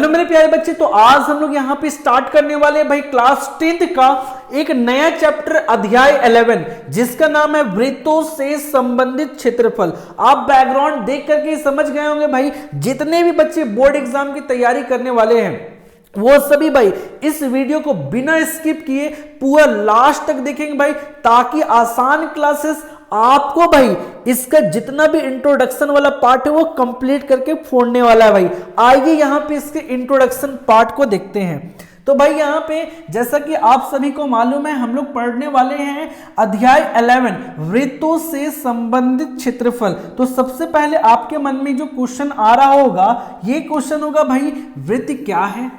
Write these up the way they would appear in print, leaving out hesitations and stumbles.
Hello मेरे प्यारे बच्चे, तो आज हम लोग यहाँ पे स्टार्ट करने वाले हैं भाई क्लास 10th का एक नया चैप्टर अध्याय 11 जिसका नाम है वृत्तों से संबंधित क्षेत्रफल। आप बैकग्राउंड देख करके समझ गए होंगे भाई, जितने भी बच्चे बोर्ड एग्जाम की तैयारी करने वाले हैं वो सभी भाई इस वीडियो को बिना स्किप किए पूरा लास्ट तक देखेंगे भाई, ताकि आसान क्लासेस आपको भाई इसका जितना भी इंट्रोडक्शन वाला पार्ट है वो कंप्लीट करके फोड़ने वाला है भाई। आइए यहाँ पे इसके इंट्रोडक्शन पार्ट को देखते हैं। तो भाई यहाँ पे जैसा कि आप सभी को मालूम है, हम लोग पढ़ने वाले हैं अध्याय 11 वृत्तों से संबंधित क्षेत्रफल। तो सबसे पहले आपके मन में जो क्वेश्चन आ रहा होगा, ये क्वेश्चन होगा भाई वृत्त क्या है,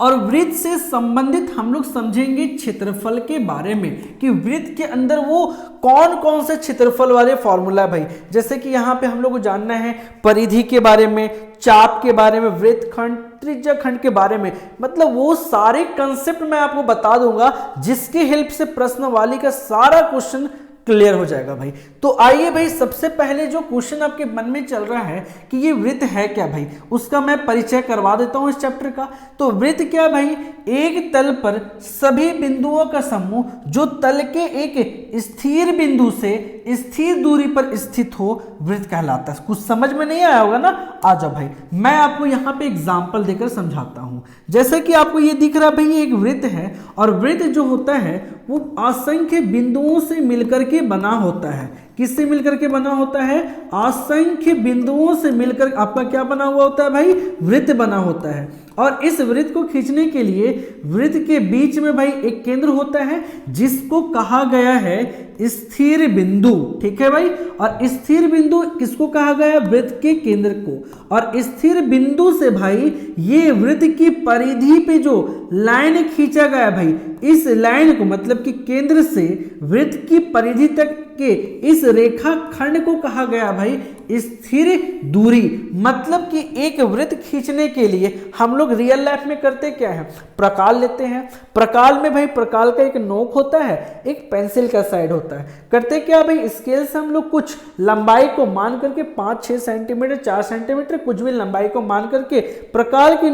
और वृत्त से संबंधित हम लोग समझेंगे क्षेत्रफल के बारे में कि वृत्त के अंदर वो कौन कौन से क्षेत्रफल वाले फॉर्मूला है भाई। जैसे कि यहाँ पे हम लोग को जानना है परिधि के बारे में, चाप के बारे में, वृत्तखंड, त्रिज्या खंड के बारे में, मतलब वो सारे कंसेप्ट मैं आपको बता दूंगा जिसके हेल्प से प्रश्नवाली का सारा क्वेश्चन क्लियर हो जाएगा भाई। तो आइए भाई, सबसे पहले जो क्वेश्चन आपके मन में चल रहा है कि ये वृत्त है क्या भाई, उसका मैं परिचय करवा देता हूं इस चैप्टर का। तो वृत्त क्या भाई, एक तल पर सभी बिंदुओं का समूह जो तल के एक स्थिर बिंदु से स्थिर दूरी पर स्थित हो, वृत्त कहलाता है। कुछ समझ में नहीं आया होगा ना, आ जाओ भाई मैं आपको यहाँ पे एग्जाम्पल देकर समझाता हूँ। जैसे कि आपको ये दिख रहा है भाई, ये एक वृत्त है, और वृत्त जो होता है वो असंख्य बिंदुओं से मिलकर के बना होता है। किससे मिलकर के बना होता है? असंख्य बिंदुओं से मिलकर आपका क्या बना हुआ होता है भाई? वृत्त बना होता है। और इस वृत्त को खींचने के लिए वृत्त के बीच में भाई एक केंद्र होता है जिसको कहा गया है स्थिर बिंदु। ठीक है भाई, और स्थिर बिंदु किसको कहा गया है? वृत्त के केंद्र को। और स्थिर बिंदु से भाई ये वृत्त की परिधि पे जो लाइन खींचा गया भाई, इस लाइन को मतलब कि केंद्र से वृत्त की परिधि तक के इस रेखा खंड को कहा गया भाई स्थिर दूरी। मतलब कि एक वृत्त खींचने के लिए हम लोग रियल लाइफ में करते क्या है? प्रकाल लेते हैं। प्रकाल में भाई प्रकाल का एक नोक होता है, एक पेंसिल का साइड होता है। करते क्या भाई, स्केल से हम लोग कुछ लंबाई को मान करके 5-6 सेंटीमीटर, 4 सेंटीमीटर, कुछ भी लंबाई को मान करके प्रकाल की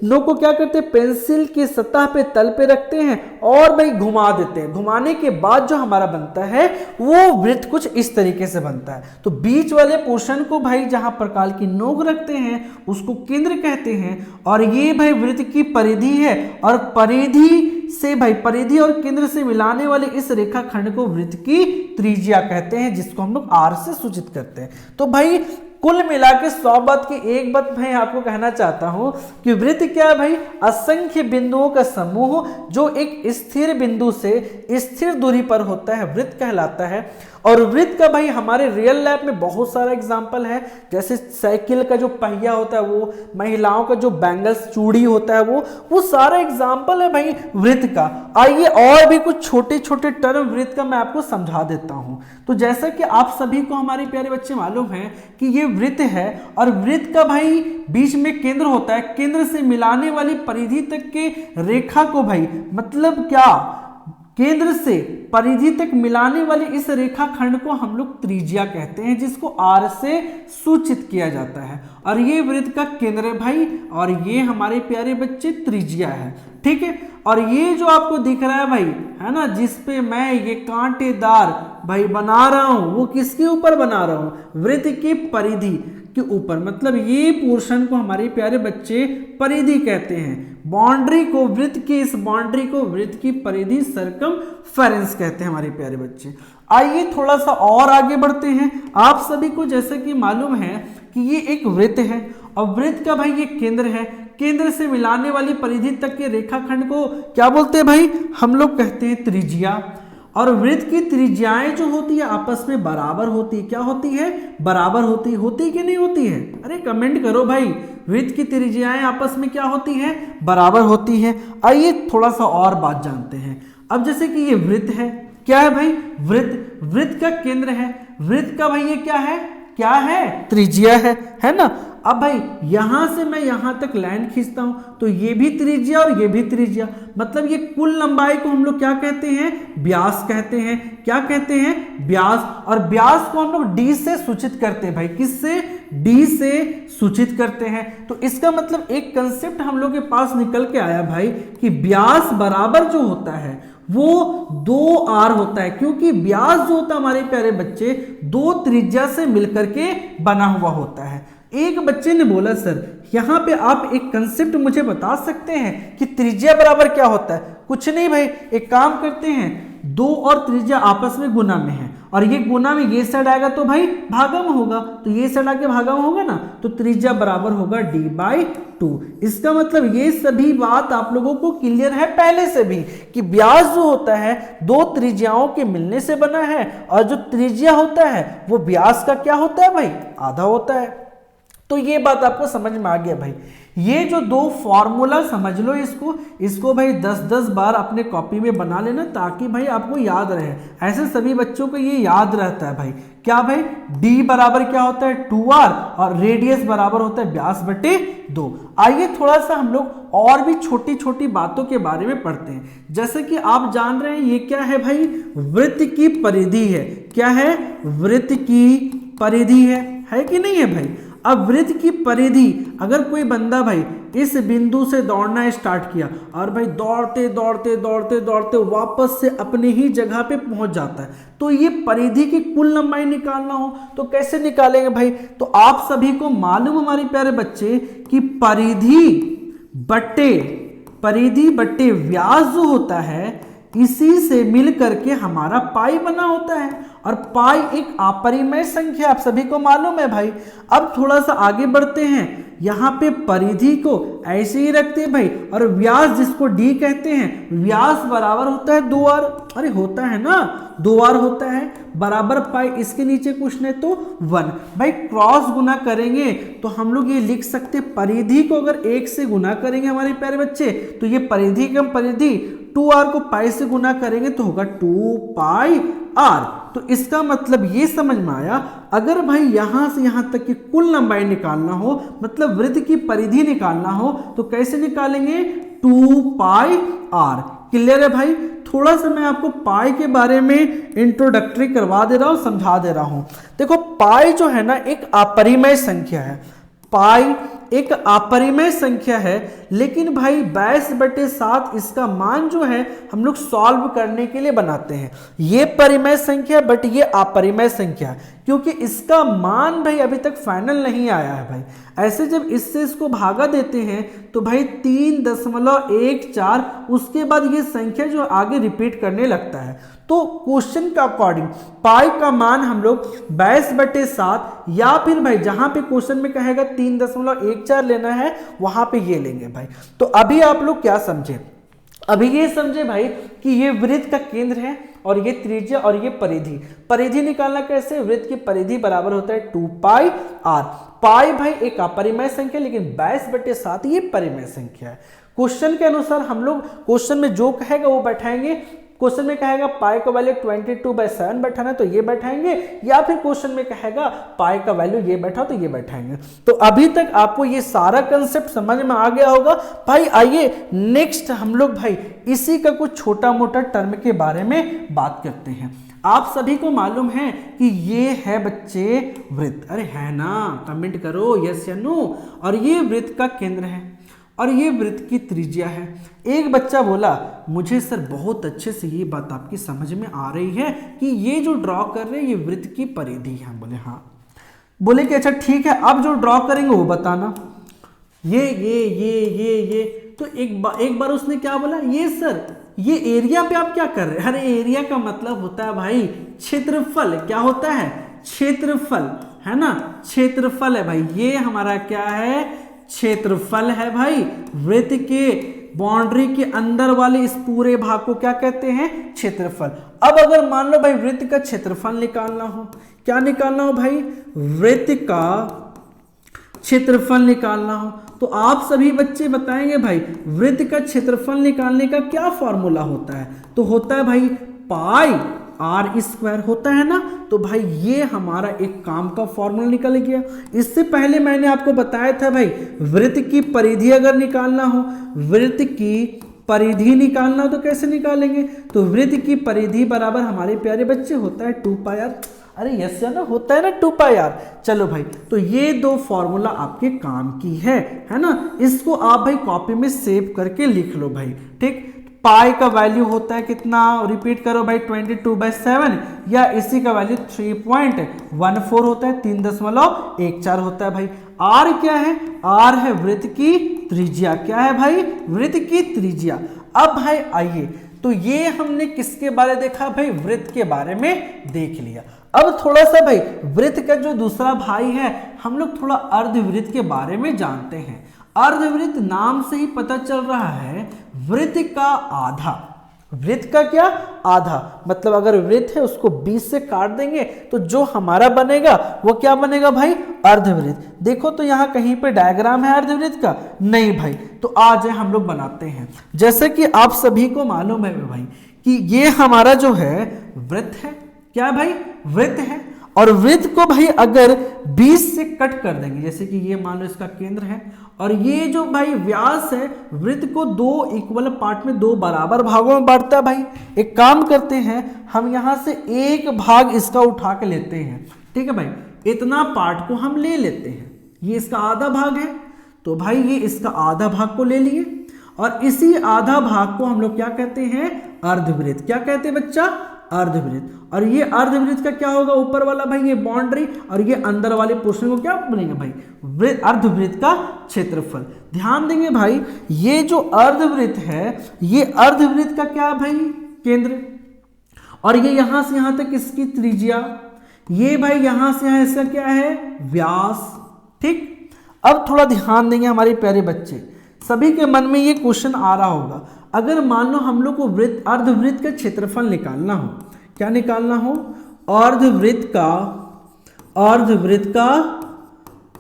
नोक को क्या करते हैं? पेंसिल की सतह पे तल पे रखते हैं और भाई घुमा देते हैं। घुमाने के बाद जो हमारा बनता है वो वृत्त कुछ इस तरीके से बनता है। तो बीच वाले पोर्शन को भाई जहां प्रकाल की नोक रखते हैं उसको केंद्र कहते हैं, और ये भाई वृत्त की परिधि है। और परिधि से भाई परिधि और केंद्र से मिलाने वाले इस रेखा खंड को वृत्त की त्रिज्या कहते हैं, जिसको हम लोग आर से सूचित करते हैं। तो भाई कुल मिला के 100 बात की एक बात मैं आपको कहना चाहता हूं कि वृत्त क्या है भाई? असंख्य बिंदुओं का समूह जो एक स्थिर बिंदु से स्थिर दूरी पर होता है, वृत्त कहलाता है। और वृत्त का भाई हमारे रियल लाइफ में बहुत सारा एग्जांपल है। जैसे साइकिल का जो पहिया होता है वो, महिलाओं का जो बैंगल्स चूड़ी होता है वो सारा एग्जांपल है भाई वृत्त का। आइए और भी कुछ छोटे छोटे टर्म वृत्त का मैं आपको समझा देता हूं। तो जैसा कि आप सभी को हमारे प्यारे बच्चे मालूम है कि ये वृत्त है, और वृत्त का भाई बीच में केंद्र होता है। केंद्र से मिलाने वाली परिधि तक के रेखा को भाई मतलब क्या, केंद्र से परिधि तक मिलाने वाली इस रेखा खंड को हम लोग त्रिज्या कहते हैं, जिसको आर से सूचित किया जाता है। और ये वृत्त का केंद्र है भाई, और ये हमारे प्यारे बच्चे त्रिज्या है। ठीक है, और ये जो आपको दिख रहा है भाई, है ना, जिसपे मैं ये कांटेदार भाई बना रहा हूं, वो किसके ऊपर बना रहा हूं? वृत्त की परिधि के ऊपर। मतलब ये पोर्शन को हमारे प्यारे बच्चे परिधि कहते हैं। बाउंड्री को, वृत्त की इस बाउंड्री को वृत्त की परिधि सर्कमफेरेंस कहते हैं हमारे प्यारे बच्चे। आइए थोड़ा सा और आगे बढ़ते हैं। आप सभी को जैसे कि मालूम है कि ये एक वृत्त है, और वृत्त का भाई ये केंद्र है। केंद्र से मिलाने वाली परिधि तक के रेखाखंड को क्या बोलते हैं भाई? हम लोग कहते हैं त्रिज्या। और वृत्त की त्रिज्याएं जो होती है आपस में बराबर होती है। क्या होती है? बराबर होती है कि नहीं होती है? अरे कमेंट करो भाई, वृत्त की त्रिज्याएं आपस में क्या होती है? बराबर होती है। आइए थोड़ा सा और बात जानते हैं। अब जैसे कि ये वृत्त है, क्या है भाई? वृत्त का केंद्र है। वृत्त का भाई ये क्या है? त्रिज्या है ना। अब भाई यहां से मैं यहां तक लाइन खींचता हूं तो ये भी त्रिज्या और ये भी त्रिज्या, मतलब ये कुल लंबाई को हम लोग क्या कहते हैं, व्यास कहते हैं। क्या कहते हैं, व्यास। और व्यास को हम लोग डी से सूचित करते हैं भाई, किससे, डी से सूचित करते हैं। तो इसका मतलब एक कंसेप्ट हम लोग के पास निकल के आया भाई कि व्यास बराबर जो होता है वो 2r होता है, क्योंकि व्यास जो होता है हमारे प्यारे बच्चे दो त्रिज्या से मिलकर के बना हुआ होता है। एक बच्चे ने बोला सर यहाँ पे आप एक कंसेप्ट मुझे बता सकते हैं कि त्रिज्या बराबर क्या होता है। कुछ नहीं भाई, एक काम करते हैं, 2 और त्रिज्या आपस में गुना में है और ये गुना में ये साइड आएगा तो भाई भागम होगा, तो ये साइड आके भागम होगा ना, तो त्रिज्या बराबर होगा d/2। इसका मतलब ये सभी बात आप लोगों को क्लियर है पहले से भी कि व्यास जो होता है दो त्रिज्याओं के मिलने से बना है और जो त्रिज्या होता है वो व्यास का क्या होता है भाई, आधा होता है। तो ये बात आपको समझ में आ गया भाई। ये जो दो फॉर्मूला समझ लो इसको भाई 10-10 बार अपने कॉपी में बना लेना ताकि भाई आपको याद रहे। ऐसे सभी बच्चों को ये याद रहता है भाई। क्या भाई, d बराबर क्या होता है 2r और रेडियस बराबर होता है व्यास बटे 2। आइए थोड़ा सा हम लोग और भी छोटी छोटी बातों के बारे में पढ़ते हैं। जैसे कि आप जान रहे हैं ये क्या है भाई, वृत्त की परिधि है। क्या है, वृत्त की परिधि है कि नहीं है भाई। अब वृत्त की परिधि, अगर कोई बंदा भाई इस बिंदु से दौड़ना स्टार्ट किया और भाई दौड़ते दौड़ते दौड़ते दौड़ते वापस से अपने ही जगह पे पहुंच जाता है, तो ये परिधि की कुल लंबाई निकालना हो तो कैसे निकालेंगे भाई। तो आप सभी को मालूम हमारे प्यारे बच्चे कि परिधि बट्टे व्यास जो होता है इसी से मिल करके हमारा पाई बना होता है और पाई एक अपरिमेय संख्या आप सभी को मालूम है भाई। अब थोड़ा सा आगे बढ़ते हैं, यहाँ पे परिधि को ऐसे ही रखते हैं भाई और व्यास जिसको d कहते हैं, व्यास बराबर होता है 2r। अरे होता है ना, 2r होता है बराबर पाई, इसके नीचे कुछ नहीं तो 1। भाई क्रॉस गुना करेंगे तो हम लोग ये लिख सकते परिधि को अगर 1 से गुना करेंगे हमारे प्यारे बच्चे तो ये परिधि कम परिधि 2r को पाई से गुना करेंगे तो होगा 2πr। तो इसका मतलब ये समझ में आया, अगर भाई यहां से यहां तक की कुल लंबाई निकालना हो, मतलब वृत्त की परिधि निकालना हो तो कैसे निकालेंगे, 2πr। क्लियर है भाई। थोड़ा सा मैं आपको पाई के बारे में इंट्रोडक्टरी करवा दे रहा हूं, समझा दे रहा हूं। देखो पाई जो है ना एक अपरिमेय संख्या है, पाई एक अपरिमेय संख्या है, लेकिन भाई 22/7 इसका मान जो है हम लोग सॉल्व करने के लिए बनाते हैं। ये परिमेय संख्या बट ये अपरिमेय संख्या, क्योंकि इसका मान भाई अभी तक फाइनल नहीं आया है भाई। ऐसे जब इससे इसको भागा देते हैं तो भाई 3.14, उसके बाद ये संख्या जो आगे रिपीट करने लगता है। तो क्वेश्चन का अकॉर्डिंग पाई का मान हम लोग 22/7 या फिर भाई जहां पे क्वेश्चन में कहेगा 3.14 लेना है वहां पे ये लेंगे भाई। तो अभी आप लोग क्या समझे, अभी ये समझे भाई कि ये वृत्त का केंद्र है और ये त्रिज्या और ये परिधि निकालना कैसे, वृत्त की परिधि बराबर होता है 2πr। पाई भाई एक अपरिमेय संख्या लेकिन 22/7 ये परिमेय संख्या है। क्वेश्चन के अनुसार हम लोग क्वेश्चन में जो कहेगा वो बैठाएंगे। क्वेश्चन में कहेगा पाई का वैल्यू 22/7 बैठाना तो ये बैठाएंगे, या फिर क्वेश्चन में कहेगा पाई का वैल्यू ये बैठा तो ये बैठाएंगे। तो अभी तक आपको ये सारा कंसेप्ट समझ में आ गया होगा भाई। आइए नेक्स्ट हम लोग भाई इसी का कुछ छोटा मोटा टर्म के बारे में बात करते हैं। आप सभी को मालूम है कि ये है बच्चे वृत्त, अरे है ना, कमेंट करो यस या नो। और ये वृत्त का केंद्र है और ये वृत्त की त्रिज्या है। एक बच्चा बोला मुझे सर बहुत अच्छे से ये बात आपकी समझ में आ रही है कि ये जो ड्रॉ कर रहे हैं ये वृत्त की परिधि है। बोले हाँ, बोले कि अच्छा ठीक है, अब जो ड्रॉ करेंगे वो बताना। ये तो एक बार उसने क्या बोला, ये सर ये एरिया पे आप क्या कर रहे हैं। अरे एरिया का मतलब होता है भाई क्षेत्रफल। क्या होता है, क्षेत्रफल, है ना, क्षेत्रफल है भाई। ये हमारा क्या है, क्षेत्रफल है भाई। वृत्त के बाउंड्री के अंदर वाले इस पूरे भाग को क्या कहते हैं, क्षेत्रफल। अब अगर मान लो भाई वृत्त का क्षेत्रफल निकालना हो, क्या निकालना हो भाई, वृत्त का क्षेत्रफल निकालना हो, तो आप सभी बच्चे बताएंगे भाई वृत्त का क्षेत्रफल निकालने का क्या फॉर्मूला होता है। तो होता है भाई पाई आर स्क्वायर होता है ना। तो भाई ये हमारा एक काम का फॉर्मूला निकल गया। इससे पहले मैंने आपको बताया था भाई, वृत्त की परिधि अगर निकालना हो, वृत्त की परिधि निकालना हो तो कैसे निकालेंगे? तो वृत्त की परिधि बराबर हमारे प्यारे बच्चे होता है 2 पाई आर। अरे यस ना, होता है ना 2 पाई आर। चलो भाई, तो ये दो फॉर्मूला आपके काम की है ना। इसको आप भाई कॉपी में सेव करके लिख लो भाई, ठीक। पाई का वैल्यू होता है कितना, रिपीट करो भाई, 22/7, या इसी का वैल्यू 3.14 होता है, 3.14 होता है भाई। आर क्या है? आर है वृत्त की त्रिज्या। क्या है भाई? वृत्त की त्रिज्या। अब भाई आइए, तो ये हमने किसके बारे देखा भाई? वृत्त के बारे में देख लिया। अब थोड़ा सा भाई वृत्त का जो दूसरा भाई है, हम लोग थोड़ा अर्धवृत्त के बारे में जानते हैं। अर्धवृत्त नाम से ही पता चल रहा है वृत्त का आधा। वृत्त का क्या? आधा। मतलब अगर वृत्त है उसको 20 से काट देंगे तो जो हमारा बनेगा वो क्या बनेगा भाई? अर्धवृत्त। देखो तो यहाँ कहीं पे डायग्राम है अर्धवृत्त का? नहीं भाई। तो आज हम लोग बनाते हैं। जैसे कि आप सभी को मालूम है भाई कि ये हमारा जो है वृत्त है। क्या है भाई? वृत्त है। और वृत्त को भाई अगर 20 से कट कर देंगे, जैसे कि ये मान लो इसका केंद्र है, और ये जो भाई व्यास है वृत्त को 2 इक्वल पार्ट में, 2 बराबर भागों में बांटता है भाई। एक काम करते हैं, हम यहां से एक भाग इसका उठा के लेते हैं, ठीक है भाई। इतना पार्ट को हम ले लेते हैं, ये इसका आधा भाग है, तो भाई ये इसका आधा भाग को ले लिए, और इसी आधा भाग को हम लोग क्या कहते हैं? अर्धवृत्त। क्या कहते हैं बच्चा? अर्धवृत्त। और ये अर्धवृत्त का क्या होगा? ऊपर वाला भाई ये बाउंड्री, और ये अंदर वाले पोर्शन को क्या बनेगा भाई? अर्धवृत्त का क्षेत्रफल। ध्यान देंगे भाई, ये जो अर्धवृत्त है, ये अर्धवृत्त का क्या भाई? केंद्र। और ये यहां से यहां तक इसकी त्रिज्या, ये भाई यहां से यहां इसका क्या है? व्यास, ठीक। अब थोड़ा ध्यान देंगे हमारे प्यारे बच्चे, सभी के मन में ये क्वेश्चन आ रहा होगा, अगर मान लो हम लोग को वृत्त अर्धवृत्त का क्षेत्रफल निकालना हो, क्या निकालना हो? अर्धवृत्त का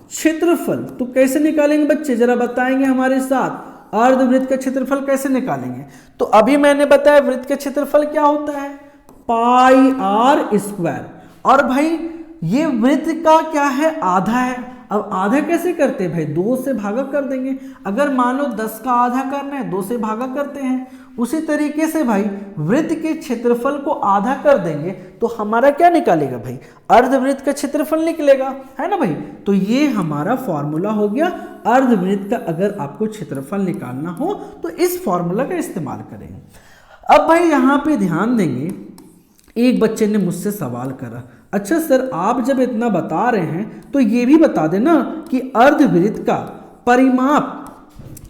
क्षेत्रफल, तो कैसे निकालेंगे बच्चे? जरा बताएंगे हमारे साथ, अर्धवृत्त का क्षेत्रफल कैसे निकालेंगे? तो अभी मैंने बताया वृत्त का क्षेत्रफल क्या होता है? पाई आर स्क्वायर। और भाई ये वृत्त का क्या है? आधा है। अब आधा कैसे करते हैं भाई? 2 से भागा कर देंगे। अगर मान लो 10 का आधा करना है, 2 से भागा करते हैं। उसी तरीके से भाई वृत्त के क्षेत्रफल को आधा कर देंगे तो हमारा क्या निकालेगा भाई? अर्धवृत्त का क्षेत्रफल निकलेगा, है ना भाई। तो ये हमारा फॉर्मूला हो गया अर्धवृत्त का। अगर आपको क्षेत्रफल निकालना हो तो इस फॉर्मूला का इस्तेमाल करेंगे। अब भाई यहाँ पे ध्यान देंगे, एक बच्चे ने मुझसे सवाल करा, अच्छा सर आप जब इतना बता रहे हैं तो ये भी बता देना कि अर्धवृत्त का परिमाप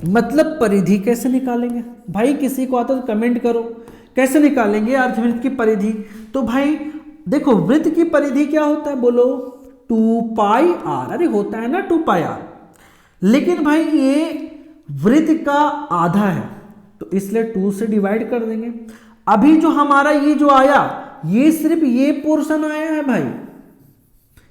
मतलब परिधि कैसे निकालेंगे? भाई किसी को आता तो कमेंट करो, कैसे निकालेंगे अर्धवृत्त की परिधि? तो भाई देखो, वृत्त की परिधि क्या होता है बोलो? 2 पाई आर। अरे होता है ना 2 पाई आर, लेकिन भाई ये वृत्त का आधा है तो इसलिए 2 से डिवाइड कर देंगे। अभी जो हमारा ये जो आया, ये सिर्फ ये पोर्शन आया है भाई,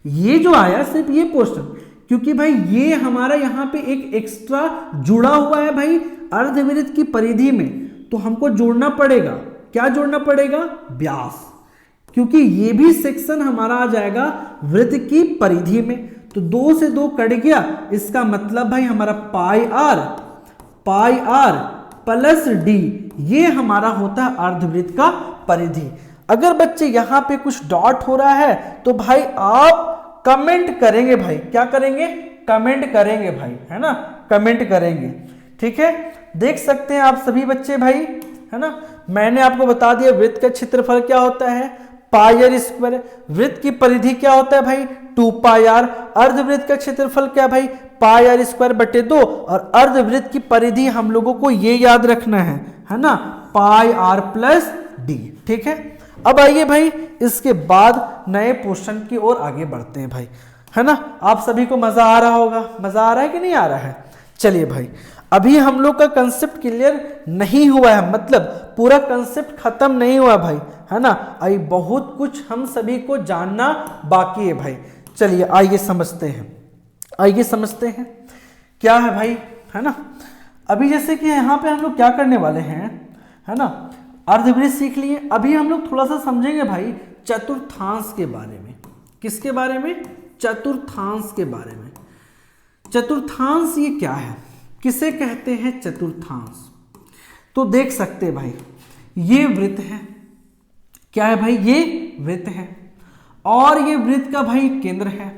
ये जो आया सिर्फ ये पोर्शन, क्योंकि भाई ये हमारा यहाँ पे एक एक्स्ट्रा जुड़ा हुआ है भाई अर्धवृत्त की परिधि में, तो हमको जोड़ना पड़ेगा। क्या जोड़ना पड़ेगा? व्यास, क्योंकि ये भी सेक्शन हमारा आ जाएगा वृत्त की परिधि में। तो 2 से 2 कट गया, इसका मतलब भाई हमारा पाई आर प्लस डी, ये हमारा होता है अर्धवृत्त का परिधि। अगर बच्चे यहाँ पे कुछ डॉट हो रहा है तो भाई आप कमेंट करेंगे भाई, क्या करेंगे? कमेंट करेंगे भाई, है ना, कमेंट करेंगे, ठीक है। देख सकते हैं आप सभी बच्चे भाई, है ना। मैंने आपको बता दिया वृत्त का क्षेत्रफल क्या होता है? पाई आर स्क्वायर। वृत्त की परिधि क्या होता है भाई? 2 पाई आर। अर्धवृत्त का क्षेत्रफल क्या भाई? पाई आर स्क्वायर बटे 2। और अर्धवृत्त की परिधि हम लोगों को ये याद रखना है ना, पाई आर प्लस डी, ठीक है। अब आइए भाई इसके बाद नए क्वेश्चन की ओर आगे बढ़ते हैं भाई, है ना। आप सभी को मजा आ रहा होगा, मजा आ रहा है कि नहीं आ रहा है? चलिए भाई, अभी हम लोग का कंसेप्ट क्लियर नहीं हुआ है, मतलब पूरा कंसेप्ट खत्म नहीं हुआ भाई, है ना। अभी बहुत कुछ हम सभी को जानना बाकी है भाई। चलिए आइए समझते हैं, क्या है भाई, है ना। अभी जैसे कि यहाँ पे हम लोग क्या करने वाले हैं, है ना, अर्धवृत्त सीख लिए। अभी हम लोग थोड़ा सा समझेंगे भाई चतुर्थांश के बारे में। किसके बारे में? चतुर्थांश के बारे में। चतुर्थांश ये क्या है, किसे कहते हैं चतुर्थांश? तो देख सकते हैं भाई, ये वृत्त है। क्या है भाई? ये वृत्त है, और ये वृत्त का भाई केंद्र है,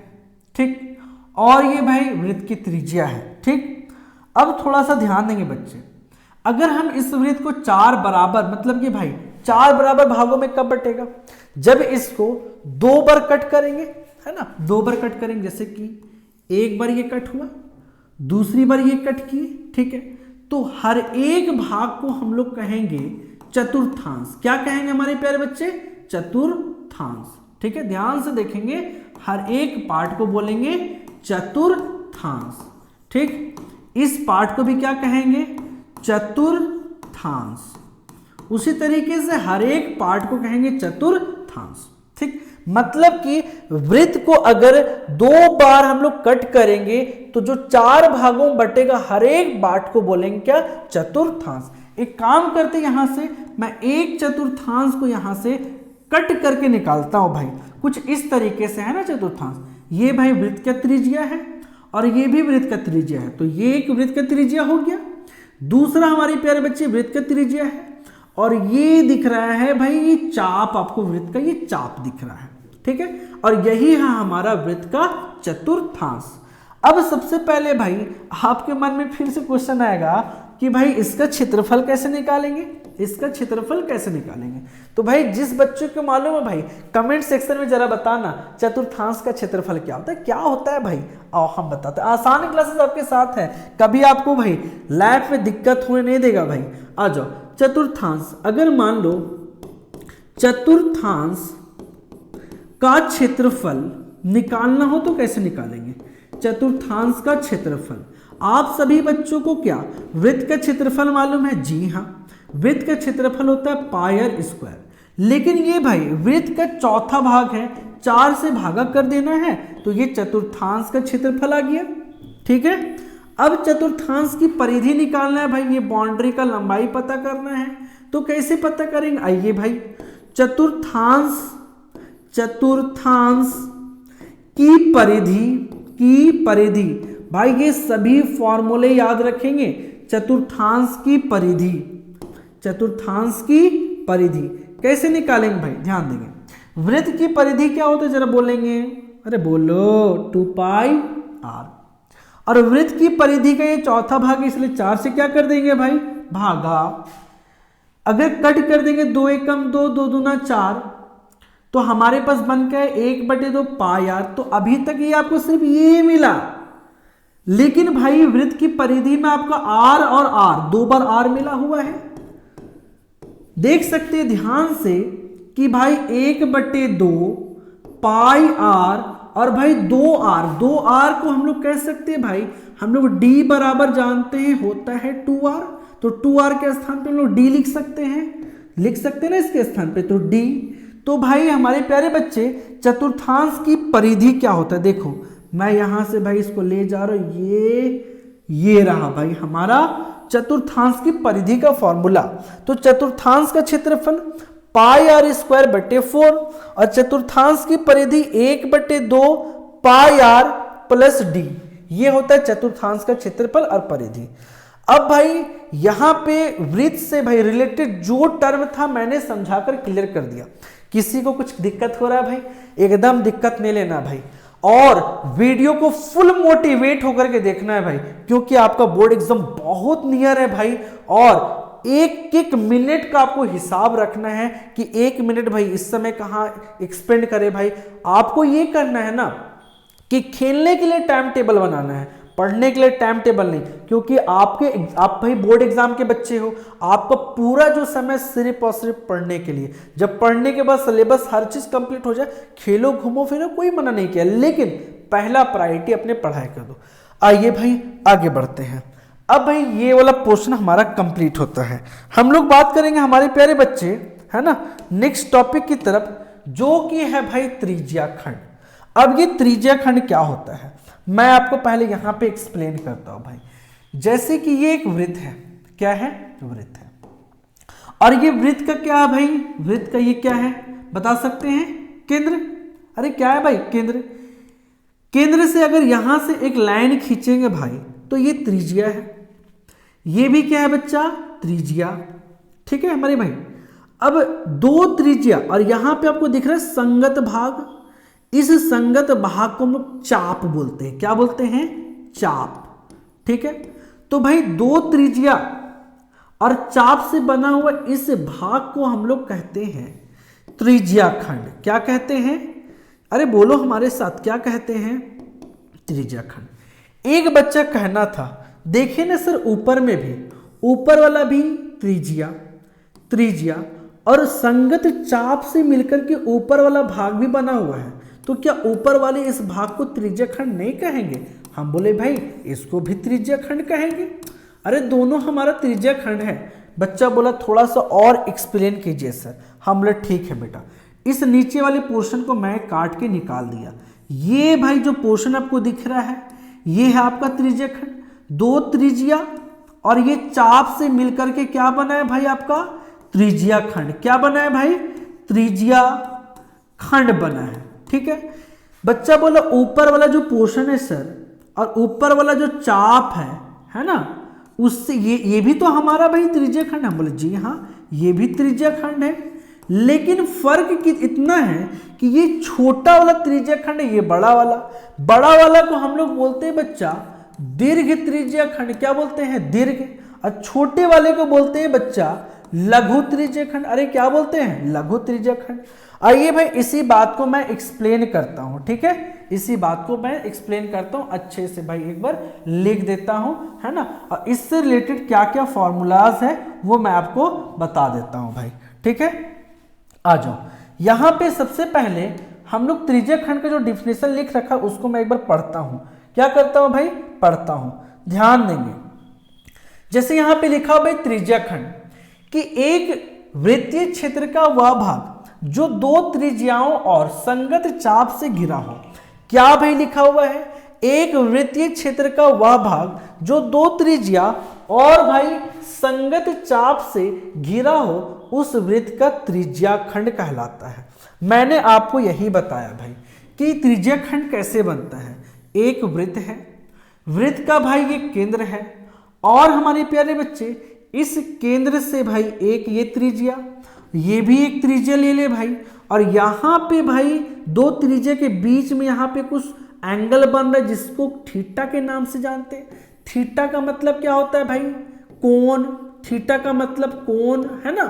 ठीक, और ये भाई वृत्त की त्रिज्या है, ठीक। अब थोड़ा सा ध्यान देंगे बच्चे, अगर हम इस वृत्त को चार बराबर, मतलब कि भाई चार बराबर भागों में कब बटेगा? जब इसको दो बार कट करेंगे, है ना, दो बार कट करेंगे। जैसे कि एक बार ये कट हुआ, दूसरी बार ये कट किए, ठीक है, तो हर एक भाग को हम लोग कहेंगे चतुर्थांश। क्या कहेंगे हमारे प्यारे बच्चे? चतुर्थांश, ठीक है। ध्यान से देखेंगे, हर एक पार्ट को बोलेंगे चतुर्थांश, ठीक। इस पार्ट को भी क्या कहेंगे? चतुर्थांश। उसी तरीके से हर एक पार्ट को कहेंगे चतुर्थांश, ठीक। मतलब कि वृत्त को अगर दो बार हम लोग कट करेंगे तो जो चार भागों में बटेगा हर एक पार्ट को बोलेंगे क्या? चतुर्थांश। एक काम करते यहां से मैं एक चतुर्थांश को यहां से कट करके निकालता हूं भाई, कुछ इस तरीके से, है ना। चतुर्थांश ये भाई वृत्त का त्रिज्या है और ये भी वृत्त का त्रिज्या है, तो ये एक वृत्त का त्रिज्या हो गया। दूसरा हमारे प्यारे बच्चे वृत्त का त्रिज्या है, और ये दिख रहा है भाई, ये चाप, आपको वृत्त का ये चाप दिख रहा है, ठीक है। और यही है हमारा वृत्त का चतुर्थांश। अब सबसे पहले भाई आपके मन में फिर से क्वेश्चन आएगा कि भाई इसका क्षेत्रफल कैसे निकालेंगे? इसका क्षेत्रफल कैसे निकालेंगे? तो भाई जिस बच्चों को मालूम है भाई कमेंट सेक्शन में जरा बताना चतुर्थांश का क्षेत्रफल क्या होता है। क्या होता है भाई? आओ हम बताते हैं। आसान क्लासेस आपके साथ है, कभी आपको भाई लाइफ में दिक्कत होने नहीं देगा भाई। आ जाओ, चतुर्थांश, अगर मान लो चतुर्थांश का क्षेत्रफल निकालना हो तो कैसे निकालेंगे? चतुर्थांश का क्षेत्रफल, आप सभी बच्चों को क्या वृत्त का क्षेत्रफल मालूम है? जी हाँ, वृत्त का क्षेत्रफल होता है पाई आर स्क्वायर। लेकिन ये भाई वृत्त का चौथा भाग है, 4 से भागा कर देना है, तो ये चतुर्थांश का क्षेत्रफल आ गया, ठीक है। अब चतुर्थांश की परिधि निकालना है भाई, ये बाउंड्री का लंबाई पता करना है, तो कैसे पता करेंगे? आइए भाई, चतुर्थांश की परिधि भाई, ये सभी फॉर्मूले याद रखेंगे। चतुर्थांश की परिधि कैसे निकालेंगे भाई? ध्यान देंगे, वृत्त की परिधि क्या होता है जरा बोलेंगे? अरे बोलो, 2 पाई आर। और वृत्त की परिधि का ये चौथा भाग है, इसलिए 4 से क्या कर देंगे भाई? भागा। अगर कट कर देंगे 2 एकम 2, 2 दूना 4, तो हमारे पास बन गया 1/2 पाई आर। तो अभी तक ये आपको सिर्फ ये मिला, लेकिन भाई वृत्त की परिधि में आपका आर और आर, 2 बार आर मिला हुआ है। देख सकते हैं ध्यान से कि भाई 1/2 पाई आर और भाई 2r को हम लोग कह सकते हैं भाई, हम लोग d बराबर जानते हैं होता है 2r, तो 2r के स्थान पे हम लोग d लिख सकते हैं ना इसके स्थान पे, तो d। तो भाई हमारे प्यारे बच्चे चतुर्थांश की परिधि क्या होता है? देखो मैं यहां से भाई इसको ले जा रहा हूं, ये रहा भाई हमारा चतुर्थांश की परिधि का फॉर्मूला। तो चतुर्थांश का क्षेत्रफल पाई आर स्क्वायर बटे 4 और चतुर्थांश की परिधि 1/2 पाई आर प्लस डी, ये होता है चतुर्थांश का क्षेत्रफल और परिधि। अब भाई यहां पे वृत्त से भाई रिलेटेड जो टर्म था मैंने समझाकर क्लियर कर दिया। किसी को कुछ दिक्कत हो रहा है भाई? एकदम दिक्कत नहीं लेना भाई, और वीडियो को फुल मोटिवेट होकर के देखना है भाई, क्योंकि आपका बोर्ड एग्जाम बहुत नियर है भाई, और एक एक मिनट का आपको हिसाब रखना है कि 1 मिनट भाई इस समय कहाँ एक्सपेंड करे भाई। आपको ये करना है ना कि खेलने के लिए टाइम टेबल बनाना है, पढ़ने के लिए टाइम टेबल नहीं, क्योंकि आप भाई बोर्ड एग्जाम के बच्चे हो, आपका पूरा जो समय सिर्फ और सिर्फ पढ़ने के लिए। जब पढ़ने के बाद सिलेबस हर चीज कंप्लीट हो जाए, खेलो घूमो फिरो कोई मना नहीं किया, लेकिन पहला प्रायोरिटी अपने पढ़ाई कर दो। आइए भाई आगे बढ़ते हैं। अब भाई ये वाला पोर्शन हमारा कंप्लीट होता है, हम लोग बात करेंगे हमारे प्यारे बच्चे, है ना, नेक्स्ट टॉपिक की तरफ, जो कि है भाई त्रिज्या खंड। अब ये त्रिज्या खंड क्या होता है मैं आपको पहले यहां पे एक्सप्लेन करता हूं भाई। जैसे कि ये एक वृत्त है, क्या है? वृत्त है, और ये वृत्त का क्या है भाई, वृत्त का ये क्या है बता सकते हैं, केंद्र। अरे क्या है भाई, केंद्र। केंद्र से अगर यहां से एक लाइन खींचेंगे भाई तो ये त्रिज्या है, ये भी क्या है बच्चा, त्रिज्या। ठीक है हमारे भाई। अब दो त्रिज्या और यहां पे आपको दिख रहा है संगत भाग, इस संगत भाग को हम लोग चाप बोलते हैं। क्या बोलते हैं, चाप। ठीक है, तो भाई दो त्रिज्या और चाप से बना हुआ इस भाग को हम लोग कहते हैं त्रिज्या खंड। क्या कहते हैं, अरे बोलो हमारे साथ, क्या कहते हैं, त्रिज्या खंड। एक बच्चा कहना था, देखिए ना सर ऊपर में भी, ऊपर वाला भी त्रिज्या, त्रिज्या और संगत चाप से मिलकर के ऊपर वाला भाग भी बना हुआ है, तो क्या ऊपर वाले इस भाग को त्रिज्या खंड नहीं कहेंगे। हम बोले भाई इसको भी त्रिज्या खंड कहेंगे। अरे दोनों हमारा त्रिज्या खंड है। बच्चा बोला थोड़ा सा और एक्सप्लेन कीजिए सर। हम बोले ठीक है बेटा, इस नीचे वाले पोर्शन को मैं काट के निकाल दिया। ये भाई जो पोर्शन आपको दिख रहा है ये है आपका त्रिज्या खंड। दो त्रिज्या और ये चाप से मिलकर के क्या बना है भाई, आपका त्रिज्या खंड। क्या बना है भाई, त्रिज्या खंड बना है। ठीक है, बच्चा बोला ऊपर वाला जो पोर्शन है सर और ऊपर वाला जो चाप है ना, उससे ये भी तो हमारा भाई त्रिज्या खंड है। बोले जी हाँ, ये भी त्रिज्या खंड है, लेकिन फर्क इतना है कि ये छोटा वाला त्रिज्या खंड है, ये बड़ा वाला को हम लोग बोलते हैं बच्चा दीर्घ त्रिज्या खंड। क्या बोलते हैं, दीर्घ। और छोटे वाले को बोलते हैं बच्चा लघु त्रिज्या खंड। अरे क्या बोलते हैं, लघु त्रिज्या खंड। आइए भाई इसी बात को मैं एक्सप्लेन करता हूं। ठीक है, इसी बात को मैं एक्सप्लेन करता हूं अच्छे से भाई, एक बार लिख देता हूं, है ना। और इससे रिलेटेड क्या क्या फॉर्मूलाज है वो मैं आपको बता देता हूं भाई। ठीक है, आ जाओ। यहां पे सबसे पहले हम लोग त्रिज्या खंड का जो डिफिनेशन लिख रखा उसको मैं एक बार पढ़ता हूं। क्या करता हूं भाई, पढ़ता हूं, ध्यान देंगे। जैसे यहां पे लिखा हो भाई त्रिज्या खंड कि एक वृत्तीय क्षेत्र का वह भाग जो दो त्रिज्याओं और संगत चाप से घिरा हो। क्या भाई लिखा हुआ है, एक वृत्तीय क्षेत्र का वह भाग जो दो त्रिज्या और भाई संगत चाप से घिरा हो उस वृत्त का त्रिज्या खंड कहलाता है। मैंने आपको यही बताया भाई कि त्रिज्या खंड कैसे बनता है। एक वृत्त है, वृत्त का भाई ये केंद्र है और हमारे प्यारे बच्चे इस केंद्र से भाई एक ये त्रिज्या, ये भी एक त्रिज्या ले ले भाई, और यहां पे भाई दो त्रिज्या के बीच में यहां पे कुछ एंगल बन रहा है जिसको थीटा के नाम से जानते हैं। थीटा का मतलब क्या होता है भाई, कोण। थीटा का मतलब कोण, है ना।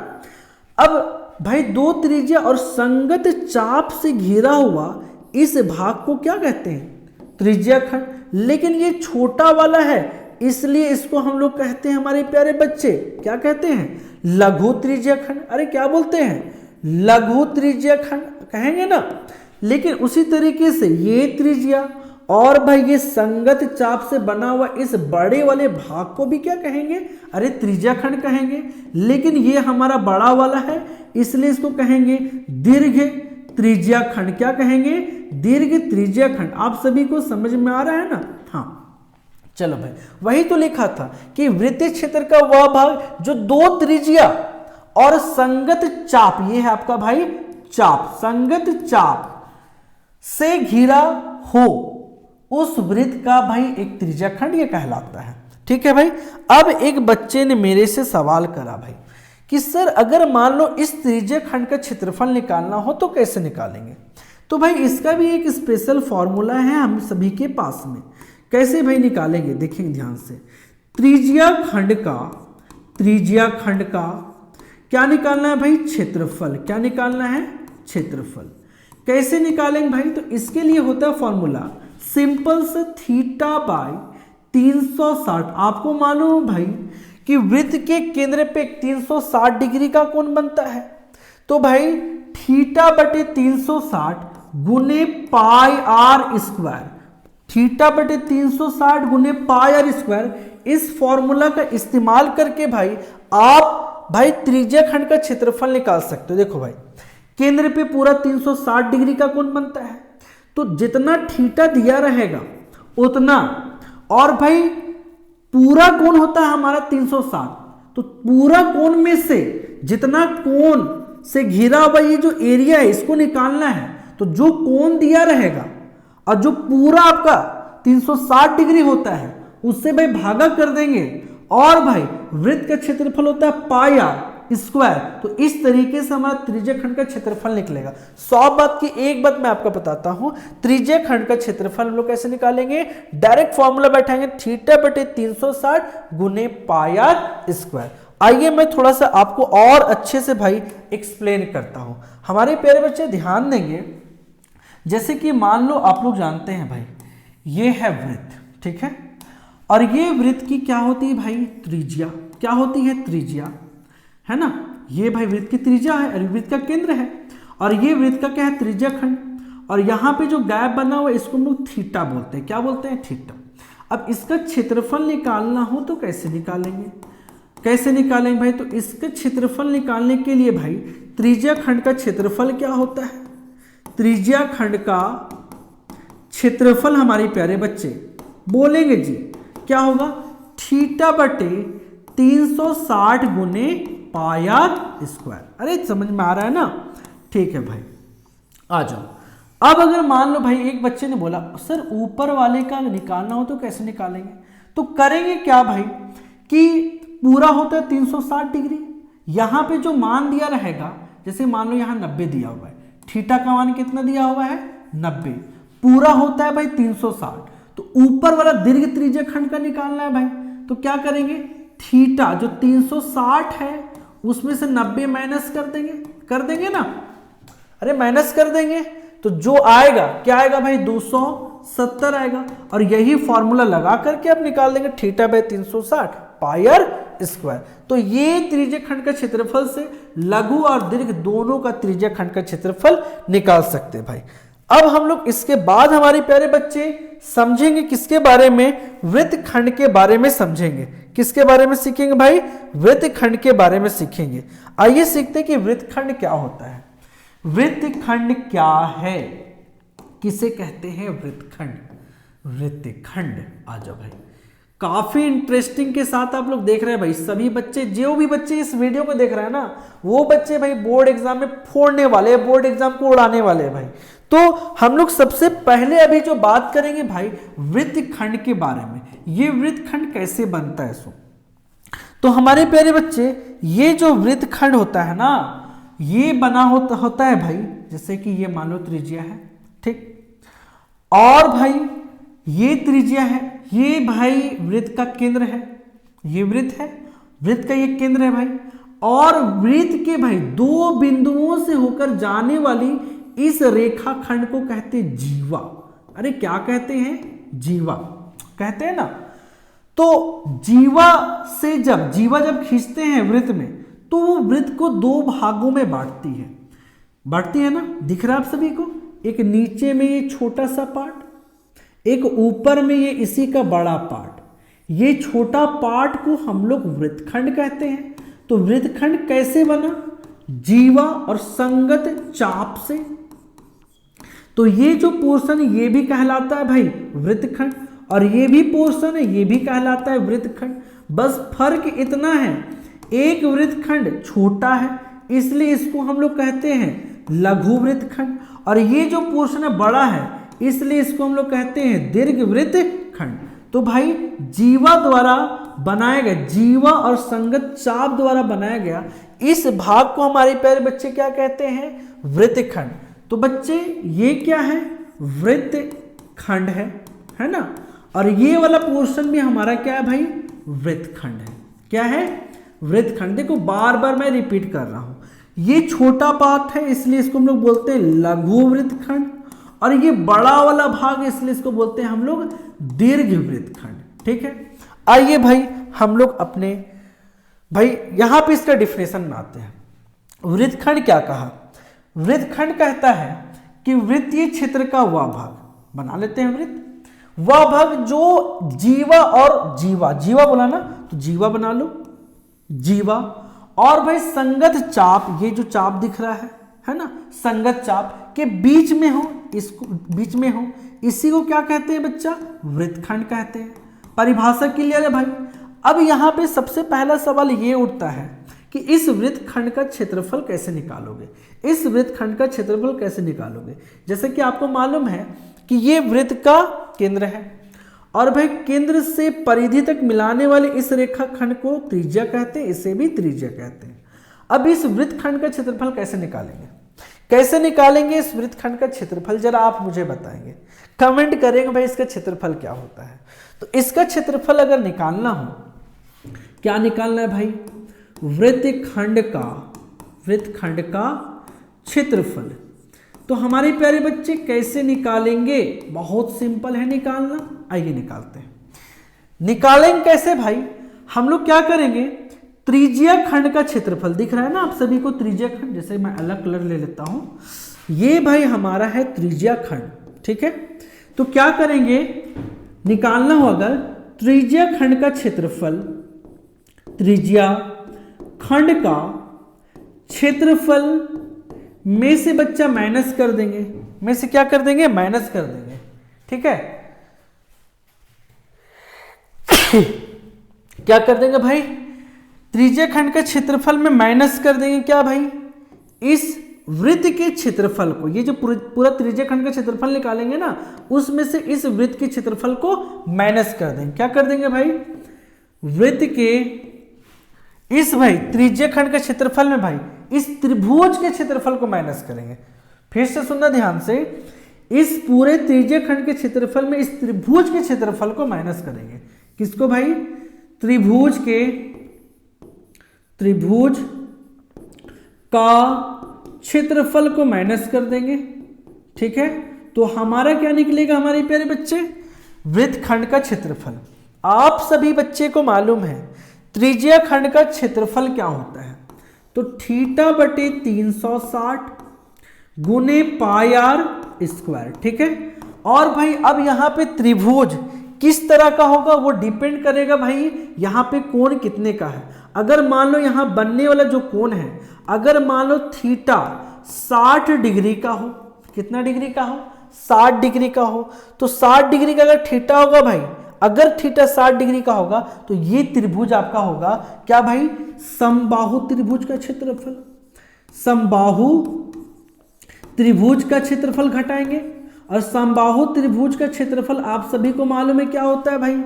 अब भाई दो त्रिज्या और संगत चाप से घिरा हुआ इस भाग को क्या कहते हैं, त्रिज्या खंड। लेकिन ये छोटा वाला है इसलिए इसको हम लोग कहते हैं हमारे प्यारे बच्चे, क्या कहते हैं, लघु त्रिज्या खंड। अरे क्या बोलते हैं, लघु त्रिज्या खंड कहेंगे ना। लेकिन उसी तरीके से ये त्रिज्या और भाई ये संगत चाप से बना हुआ इस बड़े वाले भाग को भी क्या कहेंगे, अरे त्रिज्या खंड कहेंगे। लेकिन ये हमारा बड़ा वाला है इसलिए इसको कहेंगे दीर्घ त्रिज्या खंड। क्या कहेंगे, दीर्घ त्रिज्या खंड। आप सभी को समझ में आ रहा है ना। हाँ चलो भाई, वही तो लिखा था कि वृत्तीय क्षेत्र का वह भाग जो दो त्रिज्या और संगत चाप, ये है आपका भाई चाप, संगत चाप से घिरा हो उस वृत्त का भाई एक त्रिज्या खंड ये कहलाता है। ठीक है भाई। अब एक बच्चे ने मेरे से सवाल करा भाई कि सर अगर मान लो इस त्रिज्या खंड का क्षेत्रफल निकालना हो तो कैसे निकालेंगे। तो भाई इसका भी एक स्पेशल फॉर्मूला है हम सभी के पास में। कैसे भाई निकालेंगे, देखेंगे ध्यान से। त्रिज्या खंड का क्या निकालना है भाई, क्षेत्रफल। क्या निकालना है, क्षेत्रफल। कैसे निकालेंगे भाई, तो इसके लिए होता है फॉर्मूला सिंपल से थीटा बाय 360। आपको मालूम भाई कि वृत्त के केंद्र पे 360 डिग्री का कोण बनता है, तो भाई थीटा बटे 360 गुने पाई आर स्क्वायर, थीटा बटे 360 गुने पाई आर स्क्वायर। इस फॉर्मूला का इस्तेमाल करके भाई आप भाई त्रिज्या खंड का क्षेत्रफल निकाल सकते हो। देखो भाई केंद्र पे पूरा 360 डिग्री का कोण बनता है, तो जितना थीटा दिया रहेगा उतना, और भाई पूरा कोण होता है हमारा 360, तो पूरा कोण में से जितना कोण से घिरा हुआ ये जो एरिया है इसको निकालना है। तो जो कोण दिया रहेगा और जो पूरा आपका 360 डिग्री होता है उससे भाई भागा कर देंगे, और भाई वृत्त का क्षेत्रफल होता है पाई आर स्क्वायर। तो इस तरीके से हमारा त्रिज्यीय खंड का क्षेत्रफल निकलेगा। 100 बात की एक बात मैं आपको बताता हूं, त्रिज्यीय खंड का क्षेत्रफल हम लोग कैसे निकालेंगे, डायरेक्ट फॉर्मूला बैठाएंगे थीटा बटे 360 गुने पाई आर स्क्वायर। आइए मैं थोड़ा सा आपको और अच्छे से भाई एक्सप्लेन करता हूं। हमारे प्यारे बच्चे ध्यान देंगे, जैसे कि मान लो आप लोग जानते हैं भाई ये है वृत्त, ठीक है, और ये वृत्त की क्या होती है भाई, त्रिज्या। क्या होती है, त्रिज्या, है ना। ये भाई वृत्त की त्रिज्या है और वृत्त का केंद्र है, और ये वृत्त का क्या है, त्रिज्या खंड। और यहाँ पे जो गैप बना हुआ है इसको हम लोग थीटा बोलते हैं। क्या बोलते हैं, थीटा। अब इसका क्षेत्रफल निकालना हो तो कैसे निकालेंगे, कैसे निकालेंगे भाई, तो इसका क्षेत्रफल निकालने के लिए भाई त्रिज्या खंड का क्षेत्रफल क्या होता है, त्रिज्या खंड का क्षेत्रफल हमारे प्यारे बच्चे बोलेंगे जी क्या होगा, थीटा बटे 360 गुने पाई आर स्क्वायर। अरे समझ में आ रहा है ना, ठीक है भाई। आ जाओ। अब अगर मान लो भाई एक बच्चे ने बोला सर ऊपर वाले का निकालना हो तो कैसे निकालेंगे, तो करेंगे क्या भाई कि पूरा होता है 360 डिग्री, यहां पे जो मान दिया रहेगा, जैसे मान लो यहां 90 दिया हुआ है, थीटा का मान कितना दिया हुआ है 90, पूरा होता है भाई 360, तो ऊपर वाला दीर्घ त्रिज्या खंड का निकालना है भाई। तो क्या करेंगे, थीटा जो 360 है उसमें से 90 माइनस कर देंगे ना, अरे माइनस कर देंगे तो जो आएगा क्या आएगा भाई 270 आएगा, और यही फॉर्मूला लगा करके अब निकाल देंगे theta by 360 pi are square. तो ये त्रिज्या खंड का क्षेत्रफल से लघु और दीर्घ दोनों का त्रिज्या खंड का क्षेत्रफल निकाल सकते हैं भाई। अब हम लोग इसके बाद हमारे प्यारे बच्चे समझेंगे किसके बारे में, वृत्त खंड के बारे में समझेंगे। किसके बारे में सीखेंगे भाई, वृत्त खंड के बारे में सीखेंगे। आइए सीखते हैं कि वृत्त खंड क्या होता है। वृत्त खंड क्या है, किसे कहते हैं वृत्त खंड, वृत्त खंड। आ जाओ भाई, काफी इंटरेस्टिंग के साथ आप लोग देख रहे हैं भाई। सभी बच्चे, जो भी बच्चे इस वीडियो को देख रहे हैं ना, वो बच्चे भाई बोर्ड एग्जाम में फोड़ने वाले, बोर्ड एग्जाम को उड़ाने वाले भाई। तो हम लोग सबसे पहले अभी जो बात करेंगे भाई वृत्त खंड के बारे में, ये वृत्त खंड कैसे बनता है। सो तो हमारे प्यारे बच्चे ये जो वृत्त खंड होता है ना, ये बना होता है भाई, जैसे कि ये मान लो त्रिज्या है, ठीक, और भाई ये त्रिज्या है, ये भाई वृत्त का केंद्र है, ये वृत्त है, वृत्त का ये केंद्र है भाई, और वृत्त के भाई दो बिंदुओं से होकर जाने वाली इस रेखा खंड को कहते हैं जीवा। अरे क्या कहते हैं, जीवा कहते हैं ना। तो जीवा जब खींचते हैं वृत्त में, तो वो वृत्त को दो भागों में बांटती है ना, दिख रहा है आप सभी को, एक नीचे में ये छोटा सा पार्ट, एक ऊपर में ये इसी का बड़ा पार्ट। ये छोटा पार्ट को हम लोग वृत्तखंड कहते हैं। तो वृत्तखंड कैसे बना, जीवा और संगत चाप से। तो ये जो पोर्शन है ये भी कहलाता है भाई वृत्तखंड, और ये भी पोर्शन है ये भी कहलाता है वृत्तखंड। बस फर्क इतना है, एक वृत्तखंड छोटा है इसलिए इसको हम लोग कहते हैं लघु वृत्तखंड, और ये जो पोर्शन है बड़ा है इसलिए इसको हम लोग कहते हैं दीर्घ वृत्तखंड। तो भाई जीवा द्वारा बनाया गया, जीवा और संगत चाप द्वारा बनाया गया इस भाग को हमारे प्यारे बच्चे क्या कहते हैं, वृत्तखंड। तो बच्चे ये क्या है, वृत्तखंड है ना, और ये वाला पोर्शन भी हमारा क्या है भाई, वृत्तखंड है। क्या है, वृत्तखंड। देखो बार बार मैं रिपीट कर रहा हूं, ये छोटा पार्ट है इसलिए इसको हम लोग बोलते हैं लघु वृत्तखंड, और ये बड़ा वाला भाग इसलिए इसको बोलते हैं हम लोग दीर्घ वृत्तखंड। ठीक है, आइए भाई हम लोग अपने भाई यहां पे इसका डिफिनेशन में आते हैं। वृत्तखंड क्या कहा, वृत्तखंड कहता है कि वृत्तीय क्षेत्र का वह भाग, बना लेते हैं वृत्त, वह भाग जो जीवा और जीवा बोला ना, तो जीवा बना लो, जीवा, और भाई संगत चाप, ये जो चाप दिख रहा है ना, संगत चाप के बीच में हो, इसको बीच में हो, इसी को क्या कहते हैं बच्चा, वृत्तखंड कहते हैं। परिभाषा क्लियर है भाई। अब यहाँ पे सबसे पहला सवाल ये उठता है कि इस वृत्तखंड का क्षेत्रफल कैसे निकालोगे, इस वृत्तखंड का क्षेत्रफल कैसे निकालोगे। जैसे कि आपको मालूम है कि ये वृत्त का केंद्र है और भाई केंद्र से परिधि तक मिलाने वाले इस रेखाखंड को त्रिज्या कहते हैं, इसे भी त्रिज्या कहते हैं। अब इस वृत्तखंड का क्षेत्रफल कैसे निकालेंगे, कैसे निकालेंगे इस वृत्तखंड का क्षेत्रफल, जरा आप मुझे बताएंगे, कमेंट करेंगे भाई इसका क्षेत्रफल क्या होता है। तो इसका क्षेत्रफल अगर निकालना हो, क्या निकालना है भाई, वृत्तखंड का क्षेत्रफल। तो हमारे प्यारे बच्चे कैसे निकालेंगे, बहुत सिंपल है निकालना, आइए निकालते हैं। निकालेंगे कैसे भाई, हम लोग क्या करेंगे, त्रिज्या खंड का क्षेत्रफल दिख रहा है ना आप सभी को, त्रिज्या खंड, जैसे मैं अलग कलर ले लेता हूं, ये भाई हमारा है त्रिज्या खंड, ठीक है। तो क्या करेंगे, निकालना हो अगर त्रिज्या खंड का क्षेत्रफल, त्रिज्या खंड का क्षेत्रफल में से बच्चा माइनस कर देंगे, में से क्या कर देंगे, माइनस कर देंगे, ठीक है। क्या कर देंगे भाई, त्रिज्या खंड के क्षेत्रफल में माइनस कर देंगे क्या भाई, इस वृत्त के क्षेत्रफल को, ये जो पूरा त्रिज्या खंड का क्षेत्रफल निकालेंगे ना, उसमें से इस वृत्त के क्षेत्रफल को माइनस कर देंगे। क्या कर देंगे भाई, वृत्त के इस भाई त्रिज्या खंड के क्षेत्रफल में भाई इस त्रिभुज के क्षेत्रफल को माइनस करेंगे। फिर से सुनना ध्यान से, इस पूरे त्रिज्या खंड के क्षेत्रफल में इस त्रिभुज के क्षेत्रफल को माइनस करेंगे। किसको भाई, त्रिभुज का क्षेत्रफल को माइनस कर देंगे, ठीक है। तो हमारा क्या निकलेगा हमारे प्यारे बच्चे, वृत्तखंड का क्षेत्रफल। आप सभी बच्चे को मालूम है त्रिज्या खंड का क्षेत्रफल क्या होता है, तो थीटा बटे 360 गुने पाई आर स्क्वायर, ठीक है। और भाई अब यहाँ पे त्रिभुज किस तरह का होगा वो डिपेंड करेगा भाई यहाँ पे कोण कितने का है। अगर मान लो यहाँ बनने वाला जो कोण है, अगर मान लो थीटा 60 डिग्री का हो, कितना डिग्री का हो, 60 डिग्री का हो, तो 60 डिग्री का अगर थीटा होगा भाई, अगर थीटा 60 डिग्री का होगा तो ये त्रिभुज आपका होगा क्या भाई, समबाहु त्रिभुज का क्षेत्रफल। समबाहु त्रिभुज का क्षेत्रफल घटाएंगे और समबाहु त्रिभुज का क्षेत्रफल आप सभी को मालूम है क्या होता है भाई,